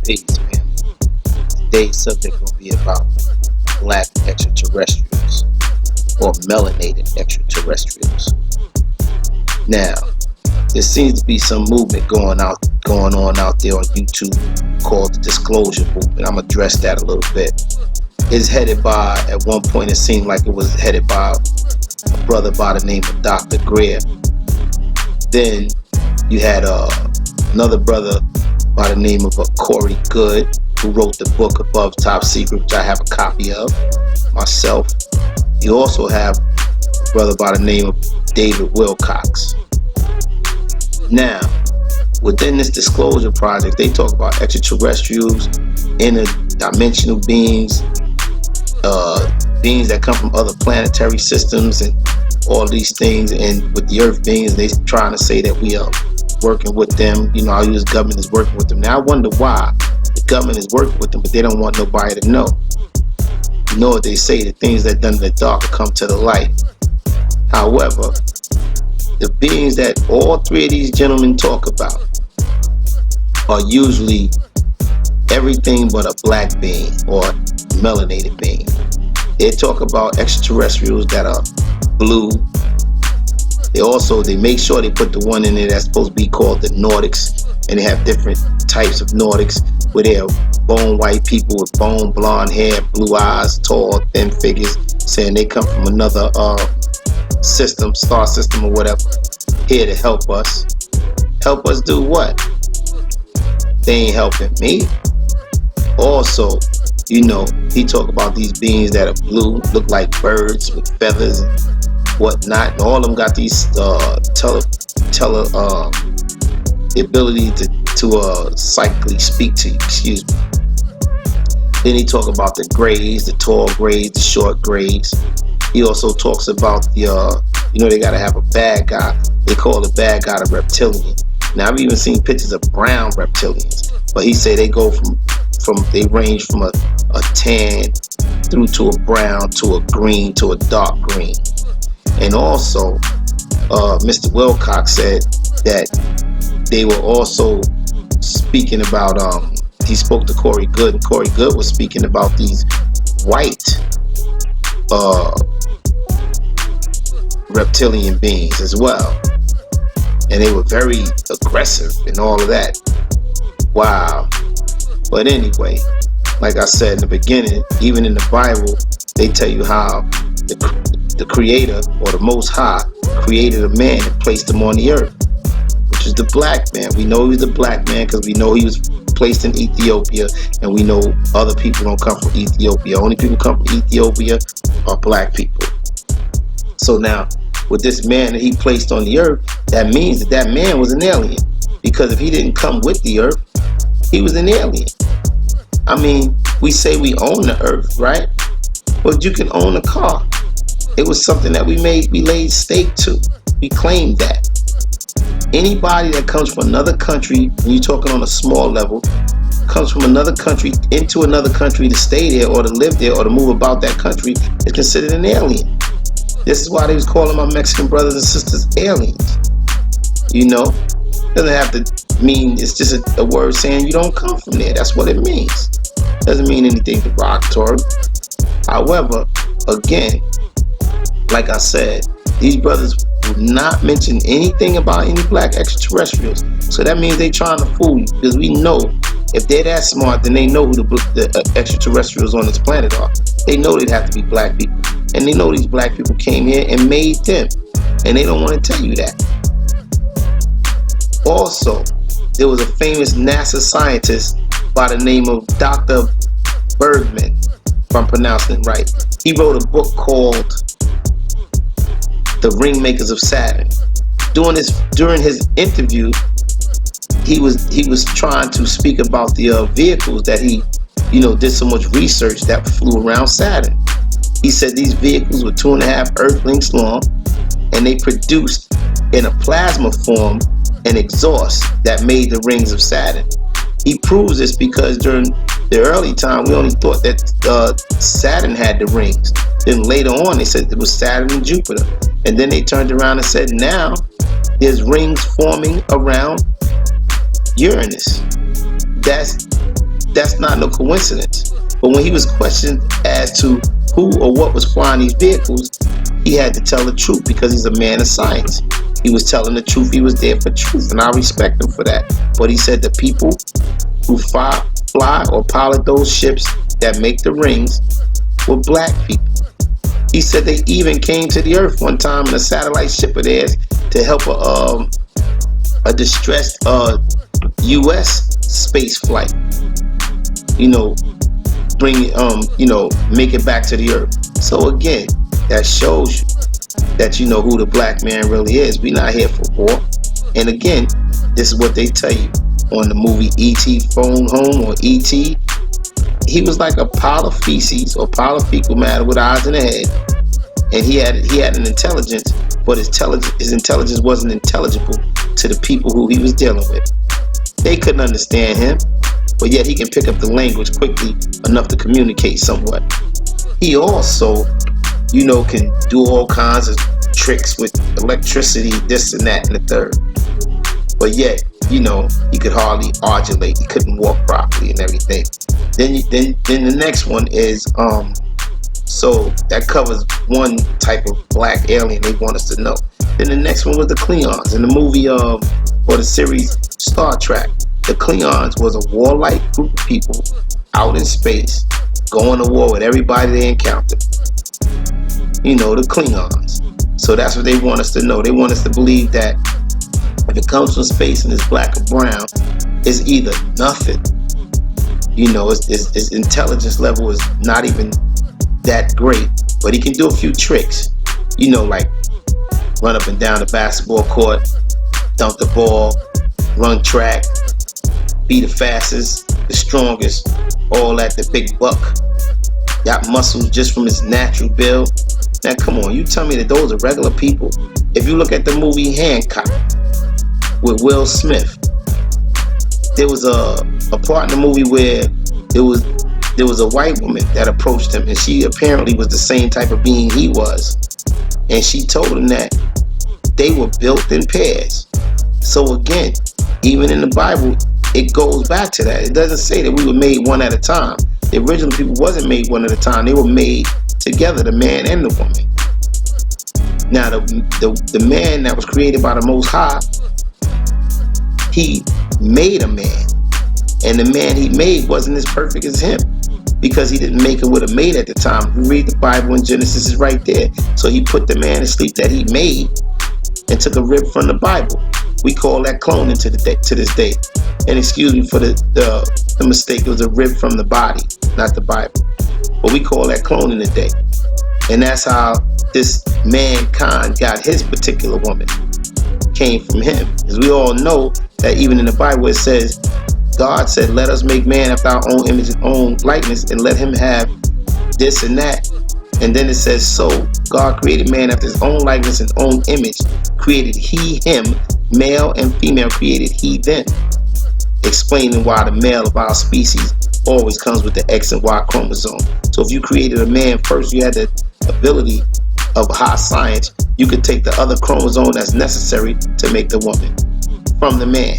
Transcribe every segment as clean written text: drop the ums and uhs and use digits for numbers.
Peace, man. Today's subject will be about black extraterrestrials or melanated extraterrestrials. Now, there seems to be some movement going on out there on YouTube called the Disclosure Movement. I'm gonna address that a little bit. It's headed by, at one point it seemed like it was headed by a brother by the name of Dr. Greer. Then you had another brother by the name of Corey Good, who wrote the book Above Top Secret, which I have a copy of myself. You also have a brother by the name of David Wilcox. Now, within this disclosure project, they talk about extraterrestrials, interdimensional beings, beings that come from other planetary systems, and all these things. And with the Earth beings, they trying to say that we are working with them. You know, our U.S. government is working with them. Now, I wonder why the government is working with them, but they don't want nobody to know. You know what they say, the things that are done in the dark will come to the light. However, the beings that all three of these gentlemen talk about are usually everything but a black being or melanated being. They talk about extraterrestrials that are blue. They make sure they put the one in there that's supposed to be called the Nordics, and they have different types of Nordics where they are bone white people with bone blonde hair, blue eyes, tall, thin figures, saying they come from another system, star system or whatever, here to help us. Help us do what? They ain't helping me. Also, you know, he talk about these beings that are blue, look like birds with feathers and whatnot, and all of them got these the ability to psychically speak to you. Excuse me. Then he talk about the grays, the tall grays, the short grays. He also talks about the they gotta have a bad guy. They call the bad guy the reptilian. Now, I've even seen pictures of brown reptilians, but he said they go they range from a tan through to a brown to a green to a dark green. And also, Mr. Wilcox said that they were also speaking about, he spoke to Corey Good, and Corey Good was speaking about these white reptilian beings as well. And they were very aggressive and all of that. Wow. But anyway, like I said in the beginning, even in the Bible, they tell you how the Creator or the Most High created a man and placed him on the earth, which is the black man. We know he's the black man because we know he was placed in Ethiopia, and we know other people don't come from Ethiopia. Only people who come from Ethiopia are black people. So now, with this man that he placed on the earth, that means that man was an alien. Because if he didn't come with the earth, he was an alien. I mean, we say we own the earth, right? But you can own a car. It was something that we laid stake to. We claimed that. Anybody that comes from another country, when you're talking on a small level, comes from another country into another country to stay there or to live there or to move about that country is considered an alien. This is why they was calling my Mexican brothers and sisters aliens. You know, doesn't have to mean, it's just a word saying you don't come from there. That's what it means. Doesn't mean anything derogatory. However, again, like I said, these brothers would not mention anything about any black extraterrestrials. So that means they trying to fool you, because we know if they're that smart, then they know who the extraterrestrials on this planet are. They know they'd have to be black people. And they know these black people came here and made them. And they don't want to tell you that. Also, there was a famous NASA scientist by the name of Dr. Bergman, if I'm pronouncing it right. He wrote a book called The Ringmakers of Saturn. During his interview, he was trying to speak about the vehicles that he did so much research that flew around Saturn. He said these vehicles were 2.5 Earth lengths long, and they produced in a plasma form an exhaust that made the rings of Saturn. He proves this because during the early time, we only thought that Saturn had the rings. Then later on, they said it was Saturn and Jupiter. And then they turned around and said, now there's rings forming around Uranus. That's That's not no coincidence. But when he was questioned as to who or what was flying these vehicles, he had to tell the truth because he's a man of science. He was telling the truth. He was there for truth, and I respect him for that. But he said the people who fly or pilot those ships that make the rings were black people. He said they even came to the earth one time in a satellite ship of theirs to help a distressed U.S. space flight. Bring make it back to the earth. So again, that shows you that you know who the black man really is. We're not here for war. And again, this is what they tell you on the movie E.T. Phone Home or E.T. He was like a pile of feces or pile of fecal matter with eyes in the head, and he had an intelligence, but his intelligence wasn't intelligible to the people who he was dealing with. They couldn't understand him, but yet he can pick up the language quickly enough to communicate somewhat. He also, can do all kinds of tricks with electricity, this and that and the third. But yet, he could hardly articulate. He couldn't walk properly and everything. Then the next one is so that covers one type of black alien they want us to know. Then the next one was the Klingons. In the movie or the series Star Trek, the Klingons was a warlike group of people out in space going to war with everybody they encountered. The Klingons. So that's what they want us to know. They want us to believe that if it comes from space and it's black or brown, it's either nothing. His intelligence level is not even that great, but he can do a few tricks. Like run up and down the basketball court, dunk the ball, run track, be the fastest, the strongest, all at the big buck. Got muscles just from his natural build. Now come on, you tell me that those are regular people? If you look at the movie Hancock with Will Smith, there was a part in the movie where there was a white woman that approached him, and she apparently was the same type of being he was, and she told him that they were built in pairs. So again, even in the Bible, it goes back to that. It doesn't say that we were made one at a time. The original people wasn't made one at a time. They were made together, the man and the woman. Now the man that was created by the Most High, he made a man, and the man he made wasn't as perfect as him, because he didn't make it with a mate at the time. If you read the Bible in Genesis, is right there. So he put the man to sleep that he made and took a rib from the Bible. We call that cloning to this day. And excuse me for the mistake. It was a rib from the body, not the Bible. But we call that cloning today. And that's how this mankind got his particular woman. Came from him. As we all know that even in the Bible it says, God said, let us make man after our own image and own likeness, and let him have this and that. And then it says, so God created man after his own likeness and own image. Created he him, male and female created he them. Explaining why the male of our species always comes with the X and Y chromosome. So if you created a man first, you had the ability of high science. You could take the other chromosome that's necessary to make the woman from the man.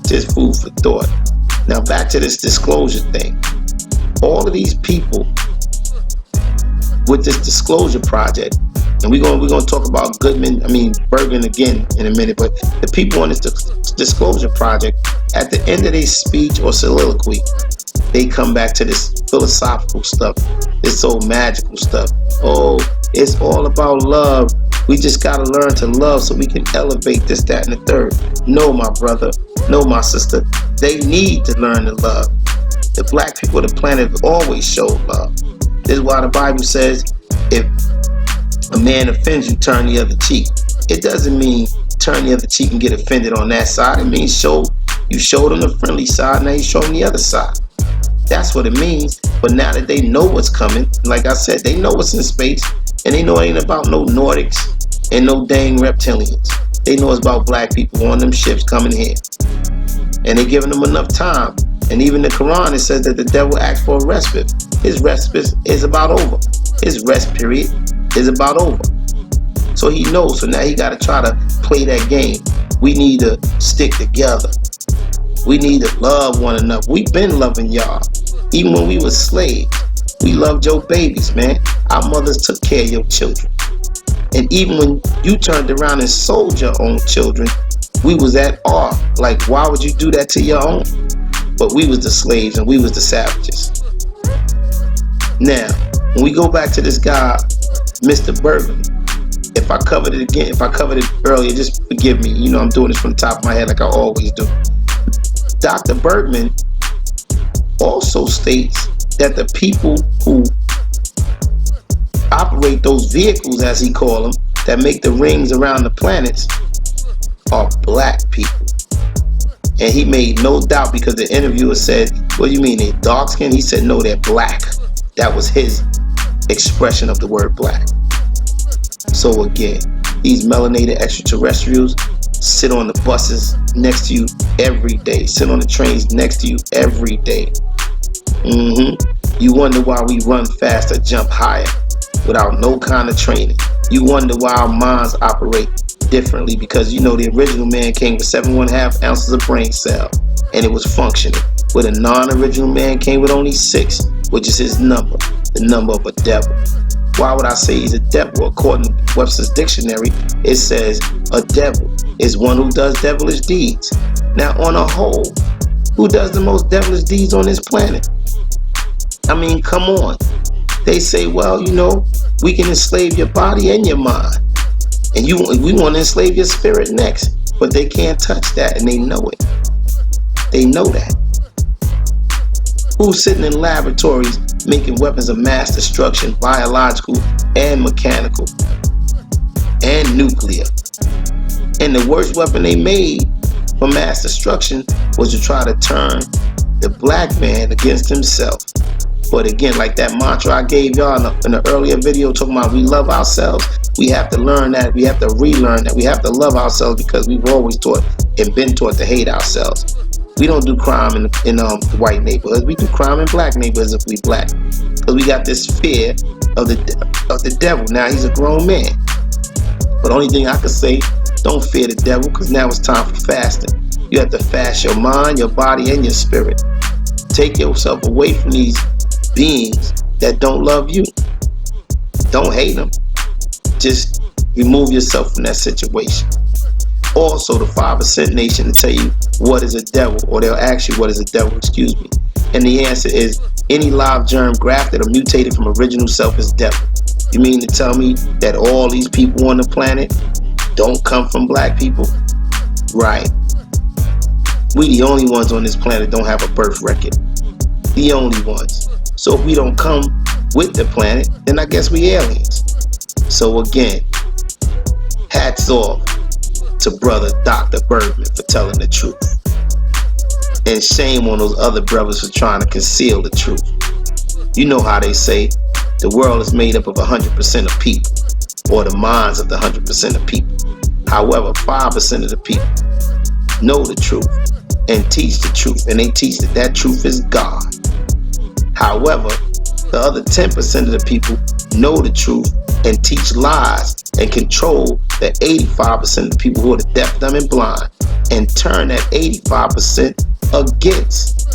Just food for thought. Now back to this disclosure thing. All of these people with this disclosure project, and we're gonna talk about Bergen again in a minute, but the people on this disclosure project, at the end of their speech or soliloquy, they come back to this philosophical stuff, this old magical stuff. Oh, it's all about love. We just gotta learn to love so we can elevate this, that, and the third. No, my brother. No, my sister. They need to learn to love. The black people of the planet have always showed love. This is why the Bible says, if a man offends you, turn the other cheek. It doesn't mean turn the other cheek and get offended on that side. It means you showed them the friendly side, now you show them the other side. That's what it means. But now that they know what's coming, like I said, they know what's in space, and they know it ain't about no Nordics and no dang reptilians. They know it's about black people on them ships coming here. And they're giving them enough time. And even the Quran, it says that the devil asked for a respite. His respite is about over. His rest period is about over. So he knows. So now he got to try to play that game. We need to stick together. We need to love one another. We've been loving y'all. Even when we were slaves, we loved your babies, man. Our mothers took care of your children. And even when you turned around and sold your own children, we was at awe. Like, why would you do that to your own? But we was the slaves and we was the savages. Now, when we go back to this guy, Mr. Bergman, if I covered it again, if I covered it earlier, just forgive me. You know, I'm doing this from the top of my head like I always do. Dr. Bergman also states that the people who operate those vehicles, as he called them, that make the rings around the planets, are black people. And he made no doubt, because the interviewer said, what do you mean, they're dark skinned? He said, no, they're black. That was his expression of the word black. So again, these melanated extraterrestrials sit on the buses next to you every day, sit on the trains next to you every day. You wonder why we run faster, jump higher without no kind of training. You wonder why our minds operate differently, because you know the original man came with 7.5 ounces of brain cell and it was functioning. Where the non-original man came with only 6, which is his number, the number of a devil. Why would I say he's a devil? According to Webster's dictionary, it says a devil is one who does devilish deeds. Now, on a whole, who does the most devilish deeds on this planet? I mean, come on. They say, well, you know, we can enslave your body and your mind. And we want to enslave your spirit next. But they can't touch that, and they know it. They know that. Who's sitting in laboratories making weapons of mass destruction, biological and mechanical and nuclear? And the worst weapon they made for mass destruction was to try to turn the black man against himself. But again, like that mantra I gave y'all in the earlier video talking about we love ourselves, we have to learn that, we have to relearn that, we have to love ourselves, because we've always taught and been taught to hate ourselves. We don't do crime in white neighborhoods. We do crime in black neighborhoods if we black, because we got this fear of the devil. Now he's a grown man, but only thing I can say, don't fear the devil, because now it's time for fasting. You have to fast your mind, your body, and your spirit. Take yourself away from these beings that don't love you. Don't hate them. Just remove yourself from that situation. Also, the 5% Nation to tell you what is a devil, or they'll ask you what is a devil, excuse me. And the answer is any live germ grafted or mutated from original self is devil. You mean to tell me that all these people on the planet don't come from black people? Right. We the only ones on this planet don't have a birth record. The only ones. So if we don't come with the planet, then I guess we aliens. So again, hats off to brother Dr. Bergman for telling the truth. And shame on those other brothers for trying to conceal the truth. You know how they say the world is made up of 100% of people, or the minds of the 100% of people. However, 5% of the people know the truth and teach the truth, and they teach that that truth is God. However, the other 10% of the people know the truth and teach lies and control the 85% of the people who are the deaf, dumb, and blind, and turn that 85% against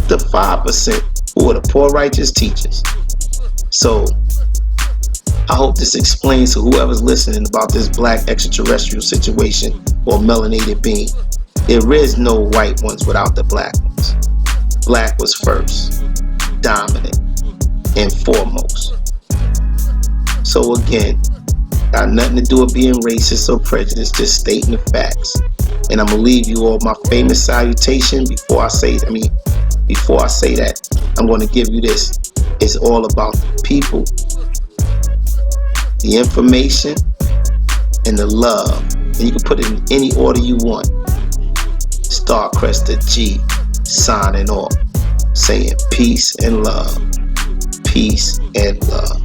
the 5% who are the poor, righteous teachers. So, I hope this explains to whoever's listening about this black extraterrestrial situation or melanated being. There is no white ones without the black ones. Black was first, dominant, and foremost. So again, got nothing to do with being racist or prejudiced, just stating the facts. And I'm gonna leave you all my famous salutation before I say that, I'm gonna give you this. It's all about the people, the information, and the love. And you can put it in any order you want. Starcrest G, signing off, saying peace and love. Peace and love.